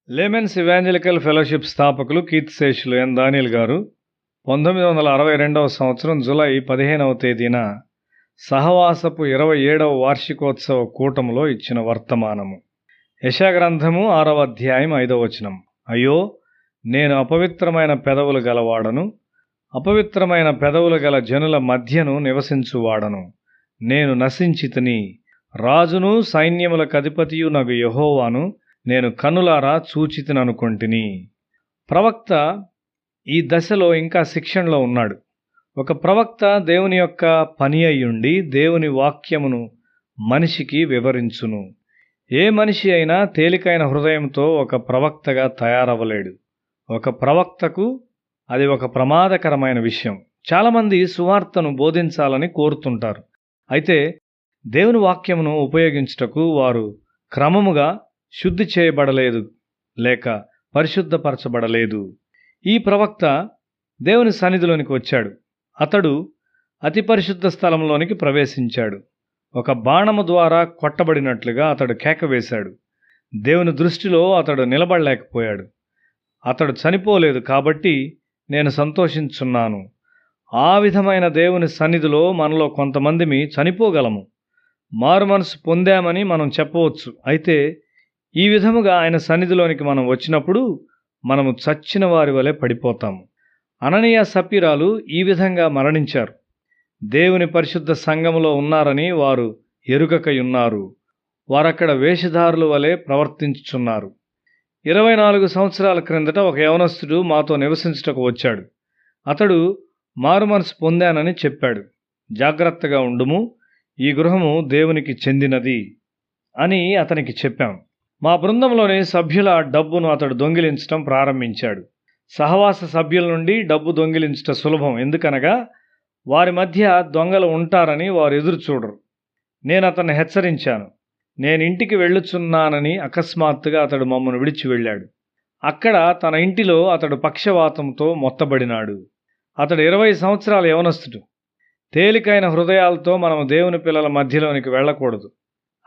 Laymen's evangelical fellowship స్థాపకులు కీర్తిశేషులు ఎన్ దానియేల్ గారు 1962వ సంవత్సరం జూలై 15వ తేదీన సహవాసపు 27వ వార్షికోత్సవ కూటములో ఇచ్చిన వర్తమానము. యెషయాగ్రంథము 6వ అధ్యాయం 5వ వచనం. అయ్యో, నేను అపవిత్రమైన పెదవులు గలవాడను, అపవిత్రమైన పెదవులు గల జనుల మధ్యను నివసించువాడను. నేను నశించితిని, రాజును సైన్యములకు అధిపతియు నగు యెహోవాను నేను కన్నులారా చూచితిననుకొంటిని. ప్రవక్త ఈ దశలో ఇంకా శిక్షణలో ఉన్నాడు. ఒక ప్రవక్త దేవుని యొక్క పని అయ్యుండి దేవుని వాక్యమును మనిషికి వివరించును. ఏ మనిషి అయినా తేలికైన హృదయంతో ఒక ప్రవక్తగా తయారవ్వలేడు. ఒక ప్రవక్తకు అది ఒక ప్రమాదకరమైన విషయం. చాలామంది సువార్తను బోధించాలని కోరుతుంటారు. అయితే దేవుని వాక్యమును ఉపయోగించుటకు వారు క్రమముగా శుద్ధి చేయబడలేదు, లేక పరిశుద్ధపరచబడలేదు. ఈ ప్రవక్త దేవుని సన్నిధిలోనికి వచ్చాడు. అతడు అతి పరిశుద్ధ స్థలంలోనికి ప్రవేశించాడు. ఒక బాణము ద్వారా కొట్టబడినట్లుగా అతడు కేక వేశాడు. దేవుని దృష్టిలో అతడు నిలబడలేకపోయాడు. అతడు చనిపోలేదు కాబట్టి నేను సంతోషించున్నాను. ఆ విధమైన దేవుని సన్నిధిలో మనలో కొంతమందిమి చనిపోగలము. మారు మనసు పొందామని మనం చెప్పవచ్చు. అయితే ఈ విధముగా ఆయన సన్నిధిలోనికి మనం వచ్చినప్పుడు మనము చచ్చిన వారి వలె పడిపోతాము. అననీయ సప్పీరాలు ఈ విధంగా మరణించారు. దేవుని పరిశుద్ధ సంఘములో ఉన్నారని వారు ఎరుగకయున్నారు. వారక్కడ వేషధారుల వలె ప్రవర్తించుచున్నారు. 24 సంవత్సరాల క్రిందట ఒక యవనస్తుడు మాతో నివసించుటకు వచ్చాడు. అతడు మారు మనసు పొందానని చెప్పాడు. జాగ్రత్తగా ఉండుము, ఈ గృహము దేవునికి చెందినది అని అతనికి చెప్పాం. మా బృందంలోని సభ్యుల డబ్బును అతడు దొంగిలించటం ప్రారంభించాడు. సహవాస సభ్యుల నుండి డబ్బు దొంగిలించట సులభం. ఎందుకనగా వారి మధ్య దొంగలు ఉంటారని వారు ఎదురు చూడరు. నేను అతన్ని హెచ్చరించాను. నేను ఇంటికి వెళ్ళుచున్నానని అకస్మాత్తుగా అతడు మమ్మను విడిచి వెళ్ళాడు. అక్కడ తన ఇంటిలో అతడు పక్షవాతంతో మొత్తబడినాడు. అతడు 20 సంవత్సరాల యవనస్తుడు. తేలికైన హృదయాలతో మనము దేవుని పిల్లల మధ్యలోనికి వెళ్ళకూడదు.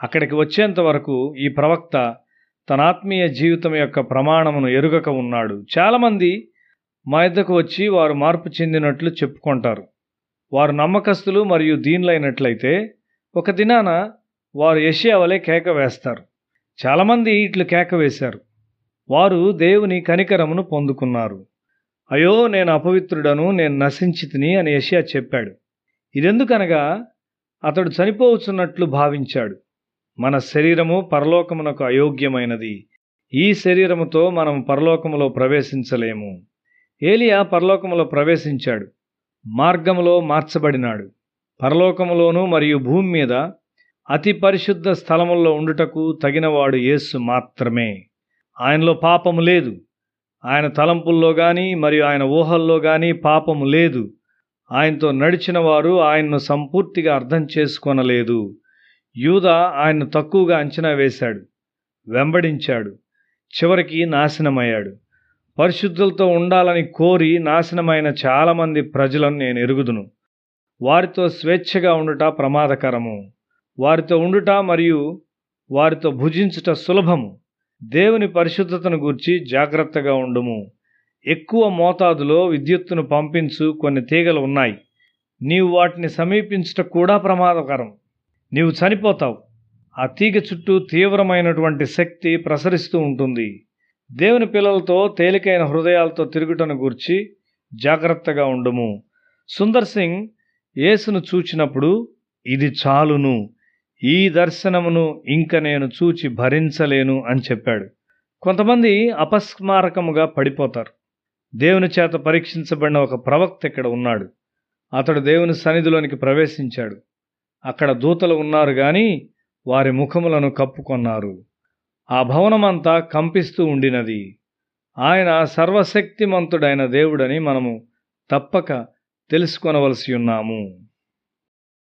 అక్కడికి వచ్చేంత వరకు ఈ ప్రవక్త తన ఆత్మీయ జీవితం యొక్క ప్రమాణమును ఎరుగక ఉన్నాడు. చాలామంది మా యొద్దకు వచ్చి వారు మార్పు చెందినట్లు చెప్పుకుంటారు. వారు నమ్మకస్తులు మరియు దీనులైనట్లయితే ఒక దినాన వారు యెషయా వలె కేక వేస్తారు. చాలామంది ఇట్లు కేక వేశారు. వారు దేవుని కనికరమును పొందుకున్నారు. అయ్యో, నేను అపవిత్రుడను, నేను నశించితిని అని యెషయా చెప్పాడు. ఇదెందుకనగా అతడు చనిపోవచ్చున్నట్లు భావించాడు. మన శరీరము పరలోకమునకు అయోగ్యమైనది. ఈ శరీరముతో మనం పరలోకములో ప్రవేశించలేము. ఏలియా పరలోకములో ప్రవేశించాడు. మార్గములో మార్చబడినాడు. పరలోకములోను మరియు భూమి మీద అతి పరిశుద్ధ స్థలముల్లో ఉండుటకు తగినవాడు యేసు మాత్రమే. ఆయనలో పాపము లేదు. ఆయన తలంపుల్లో కానీ మరియు ఆయన ఊహల్లో కానీ పాపము లేదు. ఆయనతో నడిచిన వారు ఆయన్ను సంపూర్తిగా అర్థం చేసుకొనలేదు. యూదా ఆయన్ను తక్కువగా అంచనా వేశాడు, వెంబడించాడు, చివరికి నాశనమయ్యాడు. పరిశుద్ధులతో ఉండాలని కోరి నాశనమైన చాలామంది ప్రజలను నేను ఎరుగుదును. వారితో స్వేచ్ఛగా ఉండుట ప్రమాదకరము. వారితో ఉండుట మరియు వారితో భుజించుట సులభము. దేవుని పరిశుద్ధతను గూర్చి జాగ్రత్తగా ఉండుము. ఎక్కువ మోతాదులో విద్యుత్తును పంపించు కొన్ని తీగలు ఉన్నాయి. నీవు వాటిని సమీపించుట కూడా ప్రమాదకరం. నీవు చనిపోతావు. ఆ తీగ చుట్టూ తీవ్రమైనటువంటి శక్తి ప్రసరిస్తూ ఉంటుంది. దేవుని పిల్లలతో తేలికైన హృదయాలతో తిరుగుటను గూర్చి జాగ్రత్తగా ఉండుము. సుందర్ సింగ్ యేసును చూచినప్పుడు ఇది చాలును, ఈ దర్శనమును ఇంక నేను చూచి భరించలేను అని చెప్పాడు. కొంతమంది అపస్మారకముగా పడిపోతారు. దేవుని చేత పరీక్షించబడిన ఒక ప్రవక్త ఇక్కడ ఉన్నాడు. అతడు దేవుని సన్నిధిలోనికి ప్రవేశించాడు. అక్కడ దూతలు ఉన్నారు గాని వారి ముఖములను కప్పుకొన్నారు. ఆ భవనమంతా కంపిస్తూ ఉండినది. ఆయన సర్వశక్తిమంతుడైన దేవుడని మనము తప్పక తెలుసుకొనవలసి ఉన్నాము.